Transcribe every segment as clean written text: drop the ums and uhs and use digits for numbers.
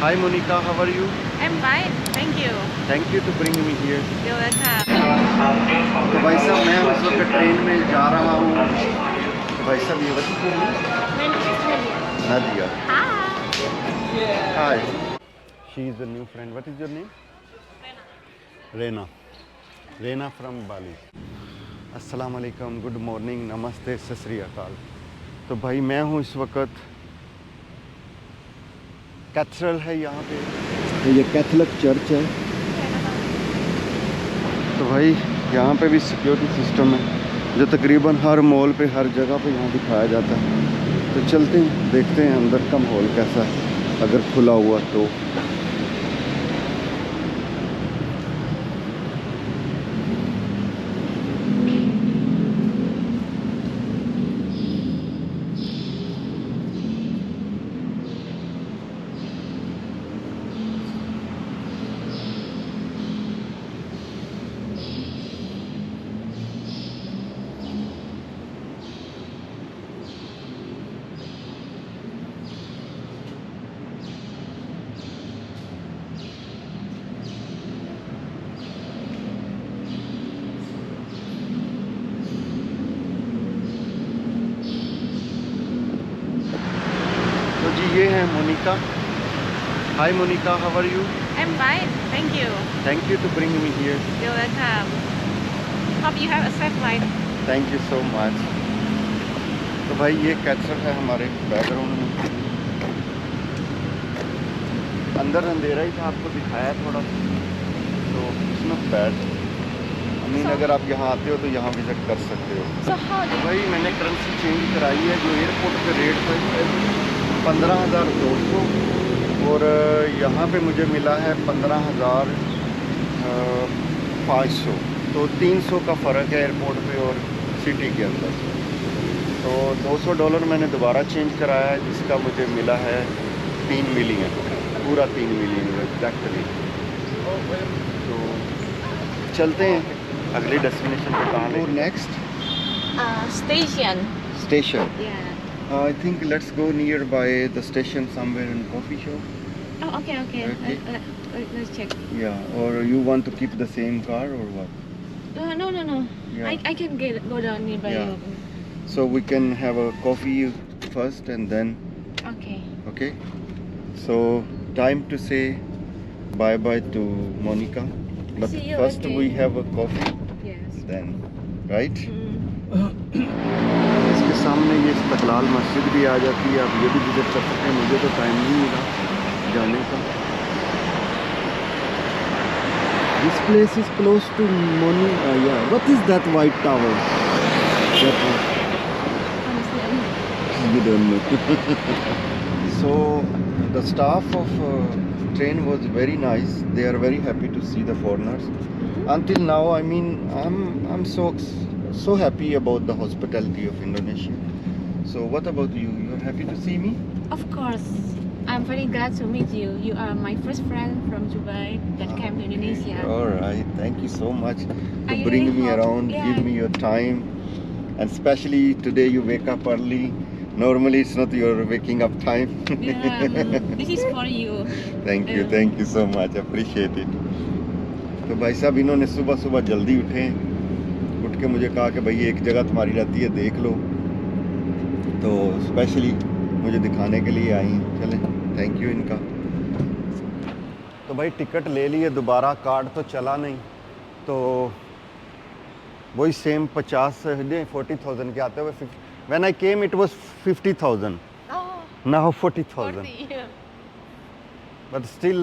Hi Monica, how are you? I'm fine, thank you. Thank you to bring me here. You're welcome. तो भाई साहब मैं उस वक्त ट्रेन में जा रहा हूँ। तो भाई साहब ये बताइए My name is Nadia. Nadia. Hi. Hi. She is a new friend. What is your name? Reena. Reena from Bali. अस्सलाम वालेकुम, गुड मॉर्निंग, नमस्ते, सत श्री अकाल। तो भाई मैं हूँ इस वक्त कैथेड्रल है यहाँ पे, तो ये कैथोलिक चर्च है। तो भाई यहाँ पे भी सिक्योरिटी सिस्टम है जो तकरीबन हर मॉल पे हर जगह पे यहाँ दिखाया जाता है। तो चलते हैं देखते हैं अंदर का माहौल कैसा है, अगर खुला हुआ तो। तो जी ये है Monica. Hi Monica, how are you? I'm fine, thank you. Thank you to bring me here. You're welcome. Hope you have a safe flight. Thank you so much. तो भाई ये कैथेड्रल है हमारे बैकग्राउंड में। अंदर अंधेरा ही था, आपको दिखाया थोड़ा, तो इसमें बैठ अगर आप यहाँ आते हो तो यहाँ विज़िट कर सकते हो। So how तो do भाई मैंने करेंसी चेंज कराई है, जो एयरपोर्ट पे रेट था 15,200 और यहाँ पे मुझे मिला है 15,500। तो 300 का फ़र्क है एयरपोर्ट पे और सिटी के अंदर। तो $200 मैंने दोबारा चेंज कराया है, जिसका मुझे मिला है 3 मिलियन, पूरा 3 मिलियन एग्जैक्टली। तो चलते हैं अगली डेस्टिनेशन पे कहाँ ले। Next station? Station. Yeah. I think let's go nearby the station somewhere in coffee shop. Oh, okay, okay. Okay. Let's check. Yeah, or you want to keep the same car or what? No, no, no. Yeah. I can go down nearby. Yeah. So we can have a coffee first and then, Okay. okay? So time to say bye bye to Monica. But See you first again. we have a coffee Yes. then, right? Mm. इसके सामने ये Istiklal मस्जिद भी आ जाती है, आप ये भी विजिट कर सकते हैं। मुझे तो टाइम नहीं मिला जाने का। This place is close to Moni. Yeah. What is that white tower? That one. Honestly, You don't know. So the staff of train was very nice. They are very happy to see the foreigners. Until now, I mean, I'm so happy about the hospitality of Indonesia. So what about you? You are happy to see me? of course. I'm very glad to meet you. You are my first friend from Dubai that came to Indonesia. All right. Thank you so much I to really bring me hope- around, yeah. give me your time, and especially today you wake up early. Normally it's not your waking up time. Yeah, this is for you. Thank you so much. Appreciate it. तो भाई साहब इन्होंने सुबह सुबह जल्दी उठ के मुझे कहा कि भाई एक जगह तुम्हारी रहती है, देख लो। तो स्पेशली मुझे दिखाने के लिए आई। चले, थैंक यू इनका। तो भाई टिकट ले लिए, दोबारा कार्ड तो चला नहीं, तो वही सेम 40,000 के आते हुए। When I came it was 50,000, Oh, now 40,000, 40. But still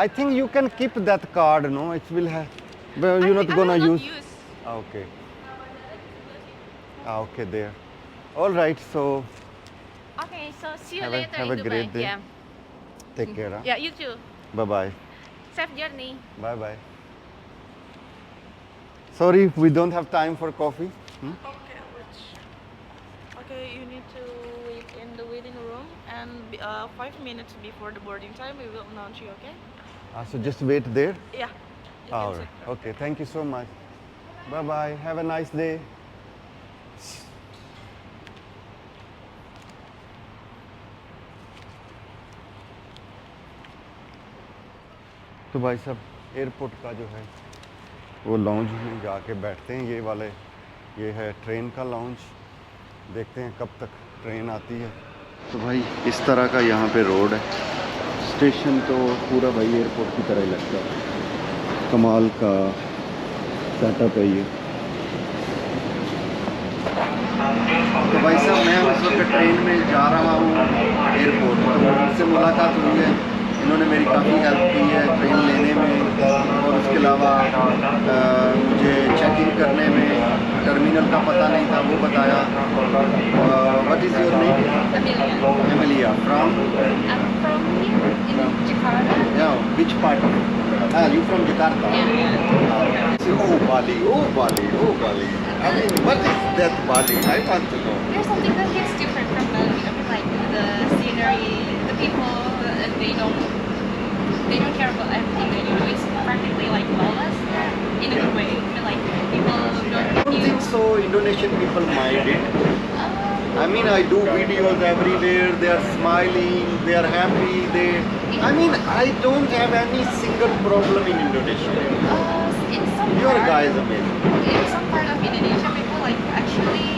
I think you can keep that card, no? It will have. Well, you're not gonna use. Okay. Okay, there. All right. So Okay, so see you Have a- later have in a Dubai. great day. Yeah. take care. Huh? Yeah, you too. Bye bye. Safe journey. Bye bye. Sorry, we don't have time for coffee. Okay, okay, you need to wait in the waiting room and 5 minutes before the boarding time we will announce you, okay? So just wait there. Yeah. you can All sit right. there. Okay. Thank you so much. Bye bye. Have a nice day. तो भाई साहब airport का जो है वो launch में जाके बैठते हैं, ये वाले, ये है ट्रेन का लॉन्च। देखते हैं कब तक ट्रेन आती है। तो भाई इस तरह का यहाँ पे रोड है। स्टेशन तो पूरा भाई एयरपोर्ट की तरह ही लगता है। कमाल का सेटअप है ये। तो भाई साहब मैं उस वक्त ट्रेन में जा रहा हूँ एयरपोर्ट, तो उनसे मुलाकात हुई है। इन्होंने मेरी काफ़ी हेल्प की है ट्रेन लेने में, और उसके अलावा मुझे चेकिंग करने में टर्मिनल का पता नहीं था, वो बताया। What is your name? Amelia. Emilia from? I'm from here in Jakarta. Yeah, which part of? You from Jakarta? Yeah. Oh Bali, oh Bali, oh Bali. I mean, what is that Bali? I want to know. There's something that is different from Bali. I mean, like the scenery, the people, they don't care about everything that you do. It's practically like lawless in a good way. I mean, like people I don't don't think so Indonesian people mind it. I mean, I do videos everywhere, they are smiling, they are happy, I mean, I don't have any single problem in Indonesia. in some Your part, guy is amazing. in some part of Indonesia, people like actually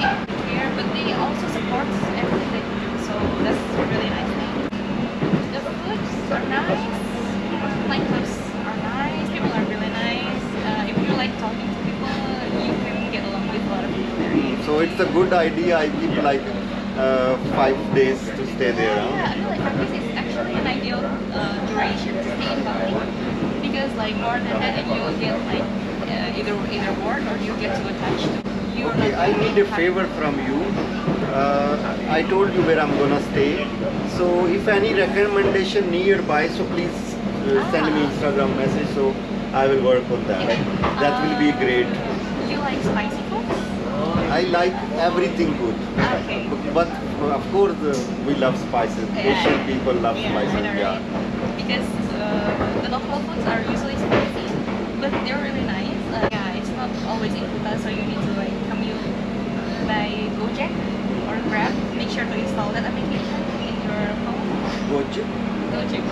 care, but they also support everything that you do. So that's a really nice thing. The foods are nice, nightclubs are nice, people are really nice. If you like talking to people, you can get along with a lot of people there. So it's a good idea. I keep like 5 days to stay there. Huh? Yeah, I feel like 5 days is actually an ideal duration to stay in Bali, because like more than that, and you will get like either bored or you get too attached. You're Okay, not I gonna need a have- favor from you. I told you where I'm gonna stay. So if any recommendation nearby, so please send me Instagram message. So I will work on that. That will be great. You like spicy food? I like everything good. Okay. But of course we love spices. Yeah. Asian people love Yeah, spices. I know, Yeah. right? Because the local foods are usually spicy, but they're really nice. Yeah, it's not always in Kuta, so you need to like commute by Gojek or Grab. Make sure to install that application in your phone. Gojek. Gojek.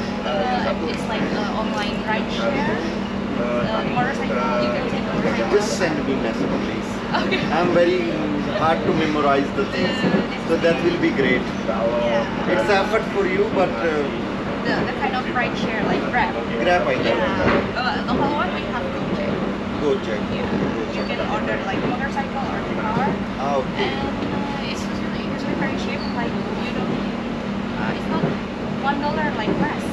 It's like online ride share. Motorcycle. You can take motorcycle. Just send me message, please. Okay. I'm very hard to memorize the things, so that will be great. Yeah. It's effort for you, but The kind of ride share like Grab. Grab I know. Yeah. Local one we have Gojek. Gojek. Yeah. You can order like motorcycle or car. Ah, okay. And it's usually very cheap. Like you don't. It's not $1 like less.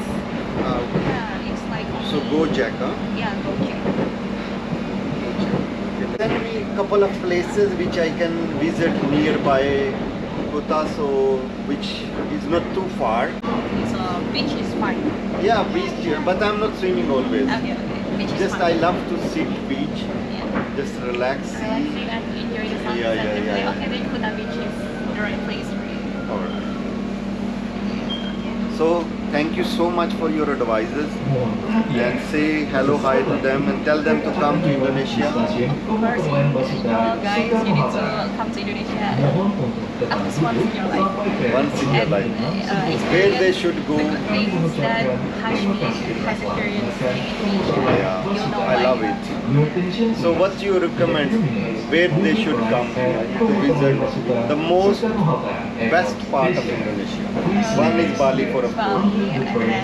Ah, okay. Yeah. It's like. So Gojek, huh? Yeah, Gojek. Send me a couple of places which I can visit nearby Kuta, so which is not too far. So beach is fine. Yeah, beach, but I'm not swimming always. Okay, okay. Beach is Just I fine. love to sit beach, Yeah. just relax. Relaxing and enjoy the sunset. Yeah, yeah, and yeah, like, yeah. okay, then Kuta Beach is the right place for you. Alright. So thank you so much for your advices, and say hello, hi to them, and tell them to come to Indonesia. First, guys, you need to come to Indonesia at least once in your life. Once in your And, life. experience Where they should go. the good things that Hashmi has experienced in Indonesia. Yeah, You'll know I why. love it. So what you recommend where they should come to visit the most best part of Indonesia? One is Bali for of course. Bali, and then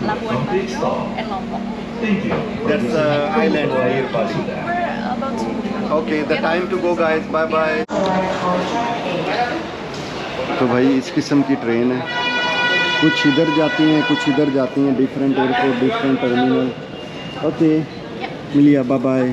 Labuan Bajo and Lombok. That's island near Bali. We're about to Okay, the time to go guys. Bye bye. तो भाई इस किस्म की train है, कुछ इधर जाती हैं कुछ इधर जाती हैं, different airport different terminal. Okay मिलिया, बाय बाय।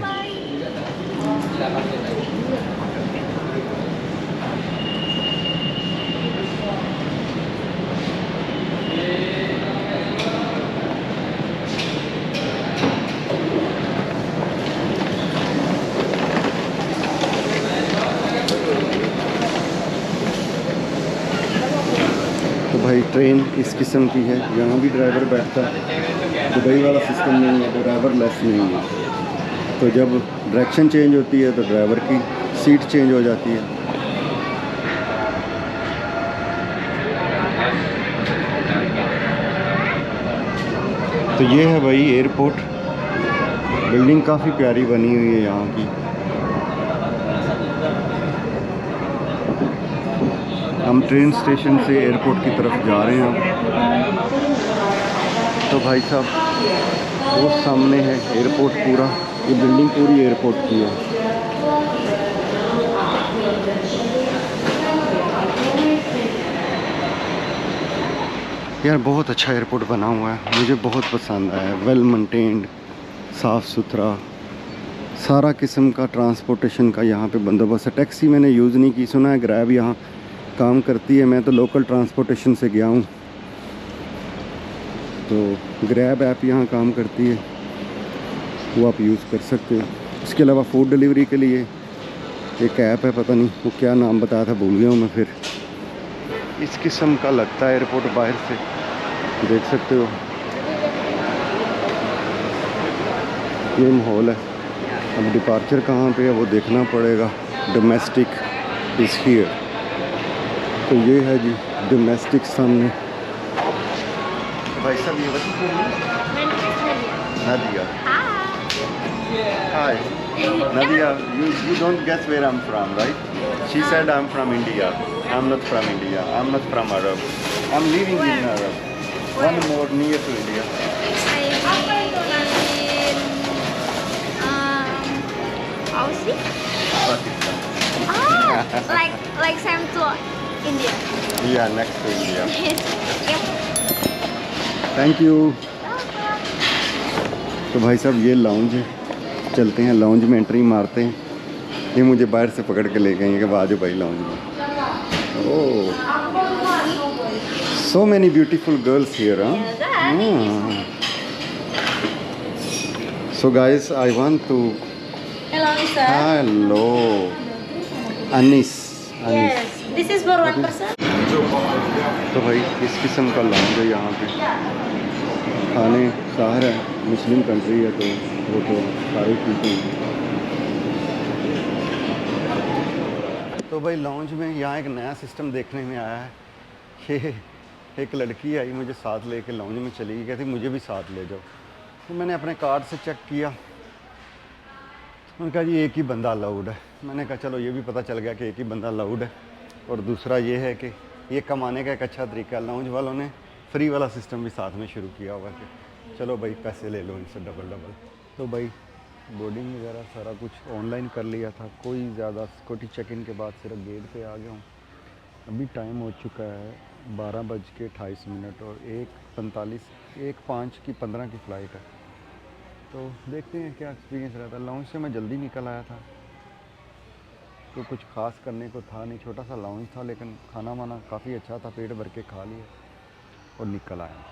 तो भाई ट्रेन इस किस्म की है, यहाँ भी ड्राइवर बैठता है। दुबई वाला सिस्टम नहीं है, ड्राइवर लेस नहीं है। तो जब डायरेक्शन चेंज होती है तो ड्राइवर की सीट चेंज हो जाती है। तो ये है भाई एयरपोर्ट। बिल्डिंग काफ़ी प्यारी बनी हुई है यहाँ की। हम ट्रेन स्टेशन से एयरपोर्ट की तरफ जा रहे हैं अब। तो भाई साहब वो सामने है एयरपोर्ट पूरा, ये बिल्डिंग पूरी एयरपोर्ट की है। यार बहुत अच्छा एयरपोर्ट बना हुआ है, मुझे बहुत पसंद आया। वेल मेंटेन्ड, साफ़ सुथरा, सारा किस्म का ट्रांसपोर्टेशन का यहाँ पे बंदोबस्त है। टैक्सी मैंने यूज़ नहीं की, सुना है ग्रैब यहाँ काम करती है। मैं तो लोकल ट्रांसपोर्टेशन से गया हूँ, तो ग्रैब ऐप यहाँ काम करती है, वो आप यूज़ कर सकते हो। इसके अलावा फूड डिलीवरी के लिए एक ऐप है, पता नहीं वो क्या नाम बताया था, भूल गया हूँ मैं। फिर इस किस्म का लगता है एयरपोर्ट बाहर से, देख सकते हो ये माहौल है। अब डिपार्चर कहाँ पे है वो देखना पड़ेगा। डोमेस्टिक इज़ हियर, तो ये है जी डोमेस्टिक सामने। भाई साहब ये Nadia. Hi. Nadia, you don't guess where I'm from, right? She said I'm from India. I'm not from India. I'm not from Arab. I'm living in Arab. One more near to India. Aussie? Pakistan. Like same to India. Yeah, next to India. Yep. Thank you. तो भाई साहब ये lounge है, चलते हैं lounge में entry मारते हैं। ये मुझे बाहर से पकड़ के ले गए कि बाजू भाई लाउंज में। ओह, so many beautiful girls here, huh? So guys, I want to. Hello, sir. Hello, Anis. Yes, this is for one person. तो भाई इस किस्म का लाउंज है यहाँ पे। खाने शहर है, मुस्लिम कंट्री है, तो वो तो सारी चीज़ें। तो भाई लाउंज में यहाँ एक नया सिस्टम देखने में आया है कि एक लड़की आई मुझे साथ लेके लाउंज में चली गई, कहती मुझे भी साथ ले जाओ। तो मैंने अपने कार्ड से चेक किया, उन्होंने कहा जी एक ही बंदा अलाउड है। मैंने कहा चलो ये भी पता चल गया कि एक ही बंदा अलाउड है। और दूसरा ये है कि ये कमाने का एक अच्छा तरीका है, लाउंज वालों ने फ्री वाला सिस्टम भी साथ में शुरू किया हुआ कि चलो भाई पैसे ले लो इनसे डबल। तो भाई बोर्डिंग वगैरह सारा कुछ ऑनलाइन कर लिया था, कोई ज़्यादा सिक्योरिटी चेक इन के बाद सिर्फ गेट पे आ गया हूँ। अभी टाइम हो चुका है 12:28 और 1:15 की फ़्लाइट है। तो देखते हैं क्या एक्सपीरियंस रहता है। लाउंज से मैं जल्दी निकल आया था, तो कुछ ख़ास करने को था नहीं, छोटा सा लाउंज था, लेकिन खाना वाना काफ़ी अच्छा था, पेट भर के खा लिया और निकल आया।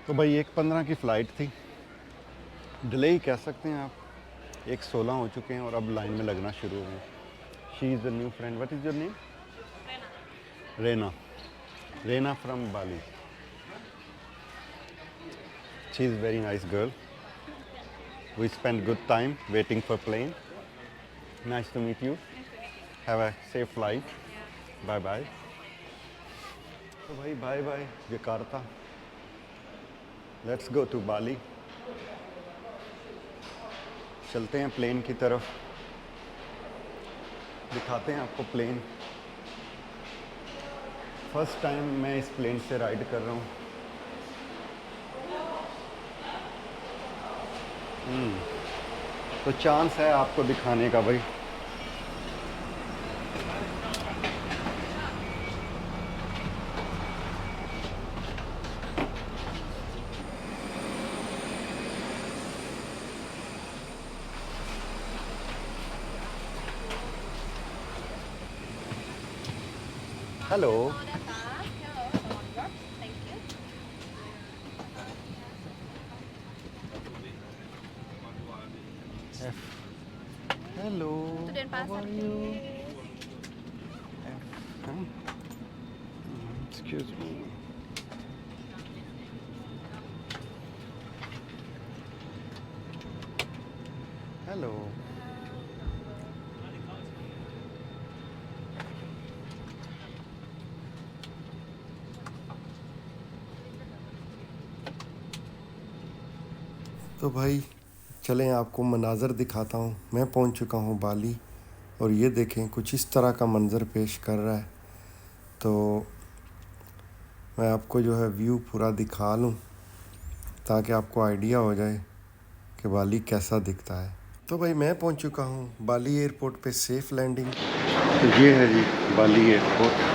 तो भाई 1:15 की फ़्लाइट थी, डिले ही कह सकते हैं आप। 1:16 हो चुके हैं और अब लाइन में लगना शुरू हो गए। She is the new friend. What is your name? Rena from Bali. She is very nice girl. We spend good time waiting for plane. Nice to meet you. Have a safe flight. Bye bye. तो भाई bye bye Jakarta. Let's go to Bali. चलते हैं plane की तरफ, दिखाते हैं आपको plane. First time मैं इस प्लेन से राइड कर रहा हूँ। तो चांस है आपको दिखाने का भाई। Hello. Hello. Excuse me. Hello. तो भाई चलें आपको मनाज़र दिखाता हूँ। मैं पहुँच चुका हूँ बाली और ये देखें कुछ इस तरह का मंज़र पेश कर रहा है। तो मैं आपको जो है व्यू पूरा दिखा लूँ ताकि आपको आइडिया हो जाए कि बाली कैसा दिखता है। तो भाई मैं पहुँच चुका हूँ बाली एयरपोर्ट पे, सेफ़ लैंडिंग। तो ये है जी बाली एयरपोर्ट।